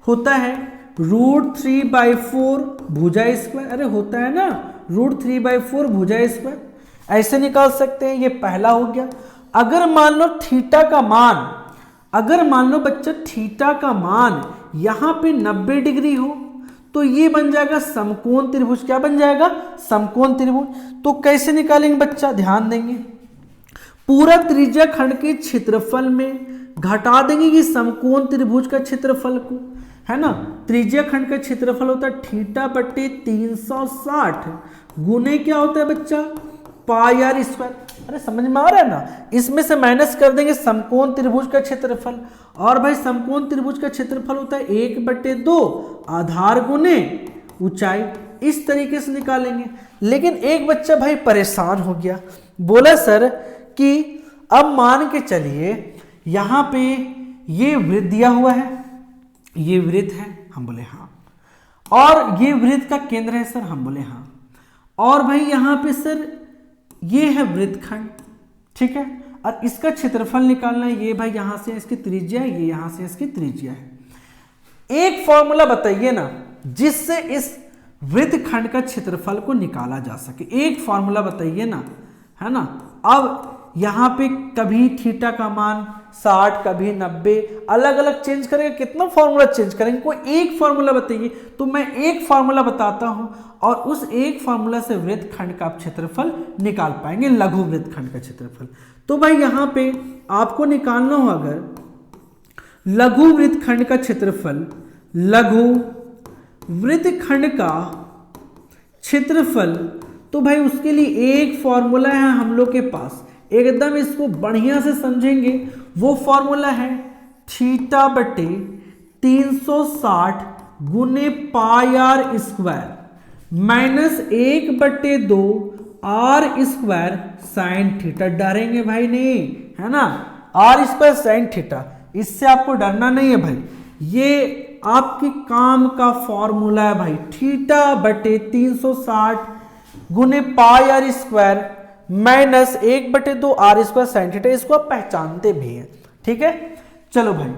होता है √3/4 भुजा स्क्वायर। अरे होता है ना, √3/4 भुजा स्क्वायर, ऐसे निकाल सकते हैं। ये पहला हो गया। अगर मान लो थीटा का मान, अगर मान लो बच्चा थीटा का मान यहां पे 90 डिग्री हो, तो ये बन जाएगा समकोण त्रिभुज। क्या बन जाएगा, समकोण त्रिभुज। तो कैसे निकालेंगे बच्चा, ध्यान देंगे, पूरा त्रिज्या खंड के क्षेत्रफल में घटा देंगे ये समकोण त्रिभुज का क्षेत्रफल को, है ना। त्रिज्या खंड का क्षेत्रफल होता है थीटा बटे 360 गुने क्या होता है बच्चा, पाई आर स्क्वायर। अरे समझ में आ रहा है ना, इसमें से माइनस कर देंगे समकोण त्रिभुज का क्षेत्रफल। और भाई समकोण त्रिभुज का क्षेत्रफल होता है 1/2 आधार गुने ऊंचाई, इस तरीके से निकालेंगे। लेकिन एक बच्चा भाई परेशान हो गया, बोला सर कि अब मान के चलिए यहां पे ये वृत्त दिया हुआ है, ये वृत्त है, हम बोले हाँ, और ये वृत्त का केंद्र है सर, हम बोले हाँ, और भाई यहां पे सर ये है वृत्तखंड, ठीक है, और इसका क्षेत्रफल निकालना है। ये भाई यहां से इसकी त्रिज्या है, ये यहां से इसकी त्रिज्या है। एक फॉर्मूला बताइए ना जिससे इस वृत्तखंड का क्षेत्रफल को निकाला जा सके, एक फॉर्मूला बताइए ना, है ना। अब यहां पे कभी थीटा का मान 60, कभी 90, अलग अलग चेंज करेंगे, कितना फॉर्मूला चेंज करेंगे, कोई एक फॉर्मूला बताइए। तो मैं एक फॉर्मूला बताता हूं और उस एक फॉर्मूला से वृत्तखंड का क्षेत्रफल निकाल पाएंगे, लघु वृत्तखंड का क्षेत्रफल। तो भाई यहां पे आपको निकालना हो अगर लघु वृत्तखंड का क्षेत्रफल, लघु वृत्तखंड का क्षेत्रफल, तो भाई उसके लिए एक फॉर्मूला है हम लोग के पास, एकदम इसको बढ़िया से समझेंगे। वो फॉर्मूला है थीटा बटे 360 गुने pi are square minus 1/2 are square sine theta. डरेंगे भाई नहीं, है ना, आर स्क्वायर साइन थीटा, इससे आपको डरना नहीं है भाई। ये आपके काम का फॉर्मूला है भाई थीटा बटे 360 गुने pi are square minus 1/2 are square sine theta. इसको आप पहचानते भी हैं, ठीक है। चलो भाई,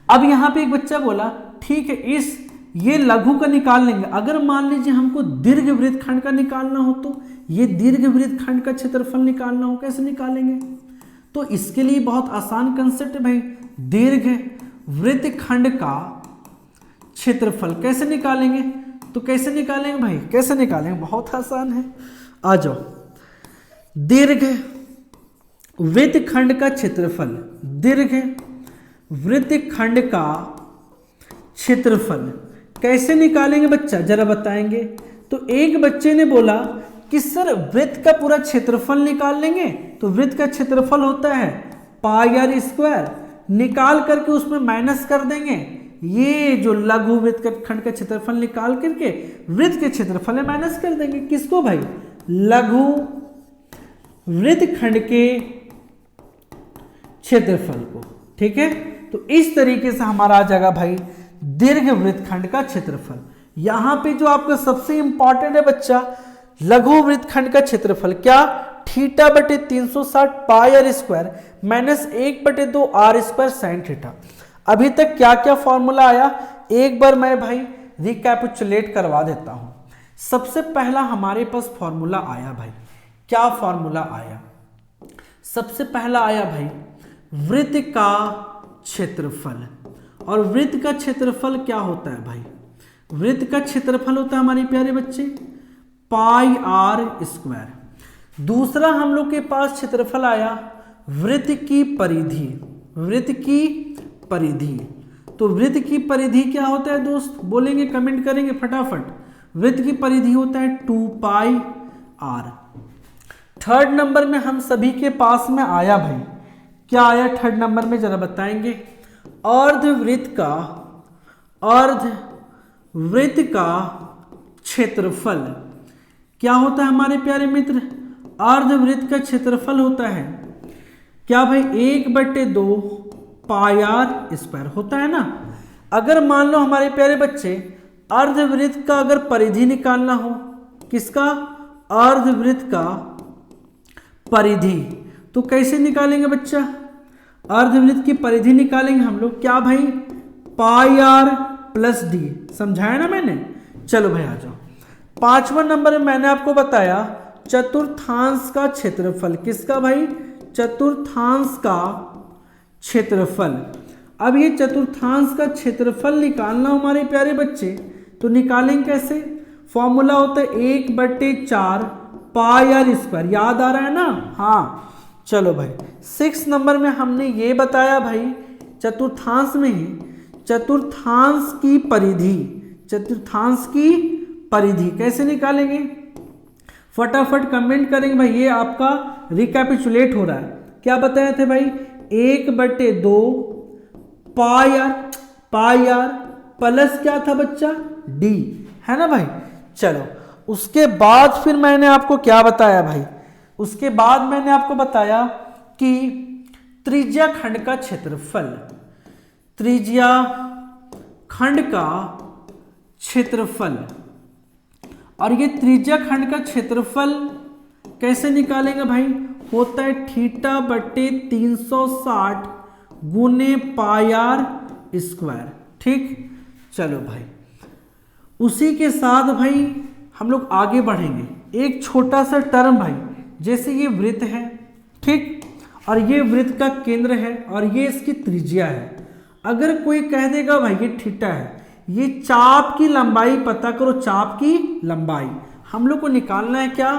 अब यहां पे एक बच्चा बोला ठीक है इस ये लघु का निकाल लेंगे। अगर मान लीजिए हमको दीर्घ वृत्तखंड का निकालना हो तो ये दीर्घ वृत्तखंड का क्षेत्रफल निकालना हो, कैसे निकालेंगे? तो इसके लिए बहुत आसान कंसेप्ट है भाई, दीर्घ वृत्तखंड का क्षेत्रफल कैसे निकालेंगे? तो कैसे निकालेंगे भाई, कैसे निकालेंगे? बहुत आसान है, आ जाओ। दीर्घ वृत्तखंड का क्षेत्रफल, दीर्घ वृत्तखंड का क्षेत्रफल कैसे निकालेंगे बच्चा, जरा बताएंगे। तो एक बच्चे ने बोला कि सर वृत्त का पूरा क्षेत्रफल निकाल लेंगे। तो वृत्त का क्षेत्रफल होता है पाई आर स्क्वायर, निकाल करके उसमें माइनस कर देंगे ये जो लघु वृत्तखंड का क्षेत्रफल निकाल करके वृत्त के क्षेत्रफल में माइनस कर देंगे। किसको भाई? लघु वृत्तखंड के क्षेत्रफल को, ठीक है। तो इस तरीके से हमारा आ जाएगा भाई दीर्घ वृत्तखंड का क्षेत्रफल। यहां पे जो आपका सबसे इंपॉर्टेंट है बच्चा, लघु वृत्तखंड का क्षेत्रफल क्या? थीटा बटे 360 pi are square minus 1/2 are square sine theta. अभी तक क्या क्या फॉर्मूला आया, एक बार मैं भाई रिकैपिचुलेट करवा देता हूं। सबसे पहला हमारे पास फॉर्मूला आया भाई, क्या फॉर्मूला आया? सबसे पहला आया भाई वृत्त का क्षेत्रफल। और वृत्त का क्षेत्रफल क्या होता है भाई? वृत्त का क्षेत्रफल होता है हमारे प्यारे बच्चे पाई आर स्क्वायर। दूसरा हम लोग के पास क्षेत्रफल आया वृत्त की परिधि, वृत्त की परिधि। तो वृत्त की परिधि क्या होता है दोस्त, बोलेंगे कमेंट करेंगे फटाफट। वृत्त की परिधि होता है 2 पाई आर। थर्ड नंबर में हम सभी के पास में आया भाई, क्या आया थर्ड नंबर में, जरा बताएंगे। अर्धवृत्त का क्षेत्रफल क्या होता है हमारे प्यारे मित्र? अर्धवृत्त का क्षेत्रफल होता है क्या भाई? 1/2 पाई आर स्क्वायर होता है ना। अगर मान लो हमारे प्यारे बच्चे अर्धवृत्त का अगर परिधि निकालना हो, किसका? अर्धवृत्त का परिधि, तो कैसे निकालेंगे बच्चा? अर्धवृत्त की परिधि निकालेंगे हम लोग क्या भाई? पाई आर प्लस डी, समझाया ना मैंने। चलो भाई आ जाओ। 5वां नंबर में मैंने आपको बताया चतुर्थांश का क्षेत्रफल। किसका भाई? चतुर्थांश का क्षेत्रफल। अब ये चतुर्थांश का क्षेत्रफल निकालना हमारे प्यारे बच्चे, तो निकालेंगे कैसे? फॉर्मूला होता है 1/4 पाई आर स्क्वायर, याद आ रहा है ना? हाँ चलो भाई। 6 नंबर में हमने ये बताया भाई चतुर्थांश में ही चतुर्थांश की परिधि, चतुर्थांश की परिधि कैसे निकालेंगे? फटाफट कमेंट करेंगे भाई, ये आपका रिकैपिचुलेट हो रहा है। क्या बताए थे भाई? 1/2 पाई आर प्लस क्या था बच्चा? डी, है ना भाई। चलो उसके बाद फिर मैंने आपको क्या बताया भाई? उसके बाद मैंने आपको बताया कि त्रिज्या खंड का क्षेत्रफल, त्रिज्या खंड का क्षेत्रफल। और ये त्रिज्या खंड का क्षेत्रफल कैसे निकालेंगे भाई? होता है थीटा बटे 360 गुने पाई आर स्क्वायर, ठीक। चलो भाई उसी के साथ भाई हम लोग आगे बढ़ेंगे। एक छोटा सा टर्म भाई, जैसे ये वृत्त है, ठीक, और ये वृत्त का केंद्र है और ये इसकी त्रिज्या है। अगर कोई कह देगा भाई ये थीटा है, ये चाप की लंबाई पता करो, चाप की लंबाई हम लोग को निकालना है क्या?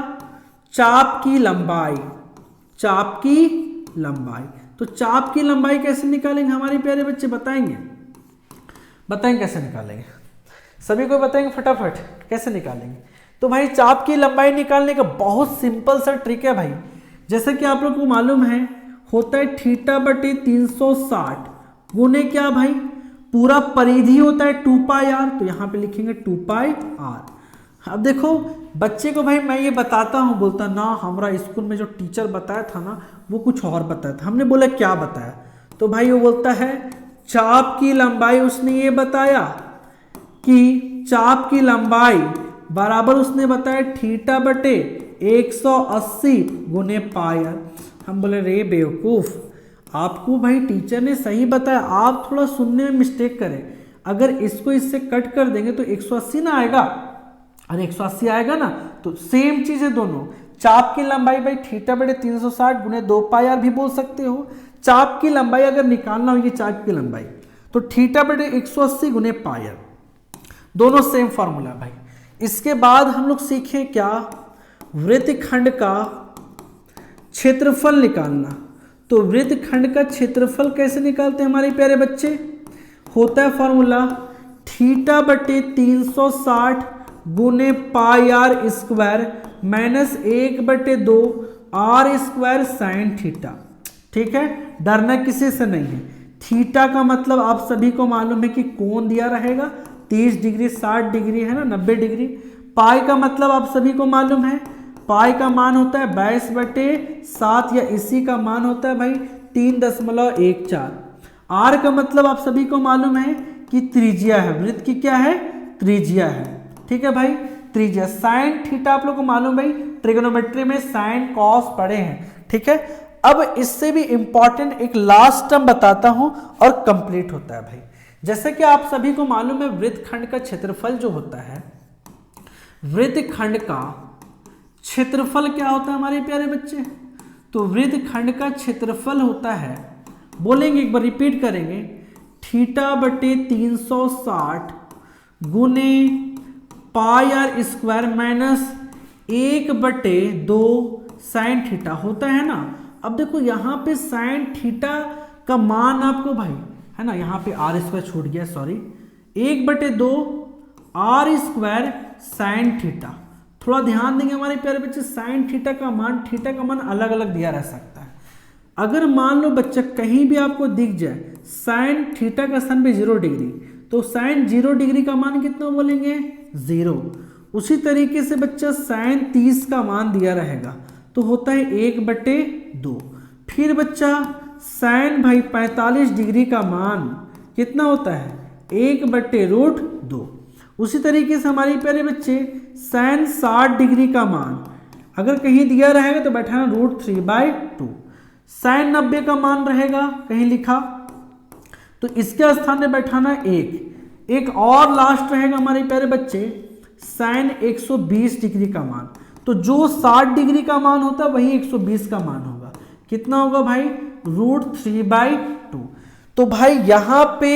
चाप की लंबाई, चाप की लंबाई। तो चाप की लंबाई कैसे निकालेंगे हमारे प्यारे बच्चे, बताएंगे? बताएंगे कैसे निकालेंगे? सभी को बताएंगे फटाफट कैसे निकालेंगे? तो भाई चाप की लंबाई निकालने का बहुत सिंपल सा ट्रिक है भाई। जैसे कि आप लोग को मालूम है होता है थीटा बटे 360 गुने क्या भाई? पूरा परिधि होता है 2 पाई आर, तो यहाँ पे लिखेंगे 2 पाई आर। अब देखो बच्चे को भाई मैं ये बताता हूँ, बोलता ना हमारा स्कूल में जो टीचर बताया था ना वो कुछ और बताया था। हमने बोला क्या बताया? तो भाई वो बोलता है चाप की लंबाई उसने ये बताया कि चाप की लंबाई बराबर उसने बताया थीटा बटे 180 गुने पाई आर। हम बोले रे बेवकूफ, आपको भाई टीचर ने सही बताया, आप थोड़ा सुनने में मिस्टेक करें। अगर इसको इससे कट कर देंगे तो 180 ना आएगा, और 180 आएगा ना तो सेम चीज है दोनों। चाप की लंबाई भाई थीटा बटे 360 गुने 2 पाई आर भी बोल सकते हो। चाप की लंबाई अगर निकालना होगी चाप की लंबाई तो थीटा बटे 180 गुने पाई आर, दोनों सेम फॉर्मूला भाई। इसके बाद हम लोग सीखे क्या, वृत्तखंड का क्षेत्रफल निकालना। तो वृत्तखंड का क्षेत्रफल कैसे निकालते हैं हमारे प्यारे बच्चे, होता है फॉर्मूला थीटा बटे 360 गुने pi are square minus 1/2 are square sine theta. ठीक है, डरना किसी से नहीं है। थीटा का मतलब आप सभी को मालूम है कि कोण दिया रहेगा 30 डिग्री 60 डिग्री है ना 90 डिग्री। पाई का मतलब आप सभी को मालूम है, पाई का मान होता है 22/7 या इसी का मान होता है भाई 3.14। आर का मतलब आप सभी को मालूम है कि त्रिज्या है, वृत्त की क्या है, त्रिज्या है। ठीक है भाई, त्रिज्या। साइन थीटा आप लोग को मालूम भाई, ट्रिग्नोमेट्री में साइन कॉस पढ़े हैं। ठीक है, अब इससे भी इंपॉर्टेंट एक लास्ट टर्म बताता हूं और कंप्लीट होता है भाई। जैसे कि आप सभी को मालूम है वृत्तखंड का क्षेत्रफल जो होता है, वृत्तखंड का क्षेत्रफल क्या होता है हमारे प्यारे बच्चे, तो वृत्तखंड का क्षेत्रफल होता है, बोलेंगे एक बार रिपीट करेंगे, थीटा बटे 360 गुने pi are square minus 1/2 sine theta होता है ना। अब देखो यहाँ पे साइन थीटा का मान आपको भाई है ना, यहाँ पे आर स्क्वायर छूट गया sorry, 1/2 are square sine theta. थोड़ा ध्यान देंगे हमारे प्यारे बच्चे, साइन थीटा का मान अलग अलग दिया रह सकता है। अगर मान लो बच्चा कहीं भी आपको दिख जाए साइन थीटा का स्थान पे 0 डिग्री, तो साइन 0 डिग्री का मान कितना बोलेंगे 0। उसी तरीके से बच्चा साइन 30 का मान दिया रहेगा तो होता है 1/2। फिर बच्चा साइन भाई 45 डिग्री का मान कितना होता है 1/√2। उसी तरीके से हमारे प्यारे बच्चे साइन 60 डिग्री का मान अगर कहीं दिया रहेगा तो बैठाना √3/2। साइन 90 का मान रहेगा कहीं लिखा तो इसके स्थान में बैठाना 1। एक और लास्ट रहेगा हमारे प्यारे बच्चे साइन 120 डिग्री का मान, तो जो 60 डिग्री का मान होता है वही 120 का मान होगा। कितना होगा भाई √3/2। तो भाई यहाँ पे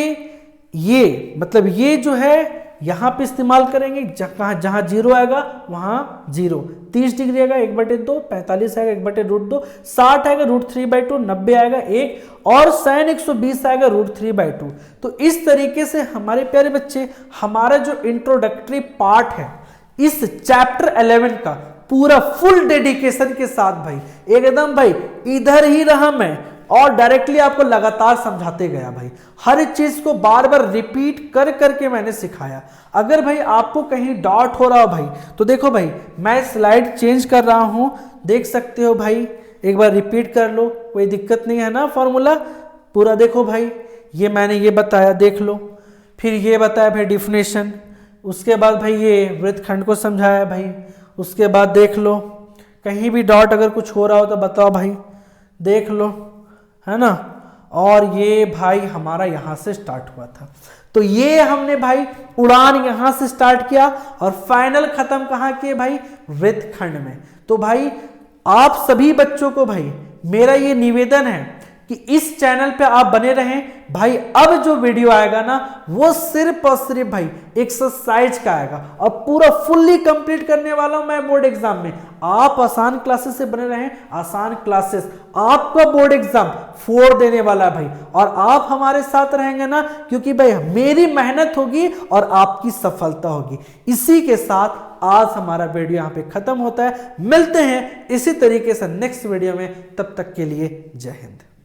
ये मतलब ये जो है यहाँ पे इस्तेमाल करेंगे, जहां 0 आएगा वहां 0, 30 डिग्री आएगा 1/2, 45 आएगा 1/√2, 60 आएगा √3/2, 90 आएगा 1 और साइन 120 आएगा √3/2। तो इस तरीके से हमारे प्यारे बच्चे हमारा जो इंट्रोडक्टरी पार्ट है इस चैप्टर 11 का पूरा फुल डेडिकेशन के साथ भाई एकदम भाई इधर ही रहा मैं और डायरेक्टली आपको लगातार समझाते गया भाई, हर चीज को बार बार रिपीट कर करके मैंने सिखाया। अगर भाई आपको कहीं डाउट हो रहा हो भाई तो देखो भाई मैं स्लाइड चेंज कर रहा हूं, देख सकते हो भाई, एक बार रिपीट कर लो, कोई दिक्कत नहीं है ना। फॉर्मूला पूरा देखो भाई, ये मैंने ये बताया देख लो, फिर ये बताया भाई डिफिनेशन, उसके बाद भाई ये वृत्तखंड को समझाया भाई, उसके बाद देख लो कहीं भी डाउट अगर कुछ हो रहा हो तो बताओ भाई, देख लो है ना। और ये भाई हमारा यहां से स्टार्ट हुआ था, तो ये हमने भाई उड़ान यहां से स्टार्ट किया और फाइनल खत्म कहां किए भाई वृत्तखंड में। तो भाई आप सभी बच्चों को भाई मेरा ये निवेदन है कि इस चैनल पे आप बने रहें भाई। अब जो वीडियो आएगा ना वो सिर्फ और सिर्फ भाई एक्सरसाइज का आएगा और पूरा फुल्ली कंप्लीट करने वाला हूं मैं बोर्ड एग्जाम में। आप आसान क्लासेस से बने रहें, आसान क्लासेस आपका बोर्ड एग्जाम 4 देने वाला है भाई, और आप हमारे साथ रहेंगे ना क्योंकि भाई मेरी मेहनत होगी और आपकी सफलता होगी। इसी के साथ आज हमारा वीडियो यहाँ पे खत्म होता है, मिलते हैं इसी तरीके से नेक्स्ट वीडियो में, तब तक के लिए जय हिंद।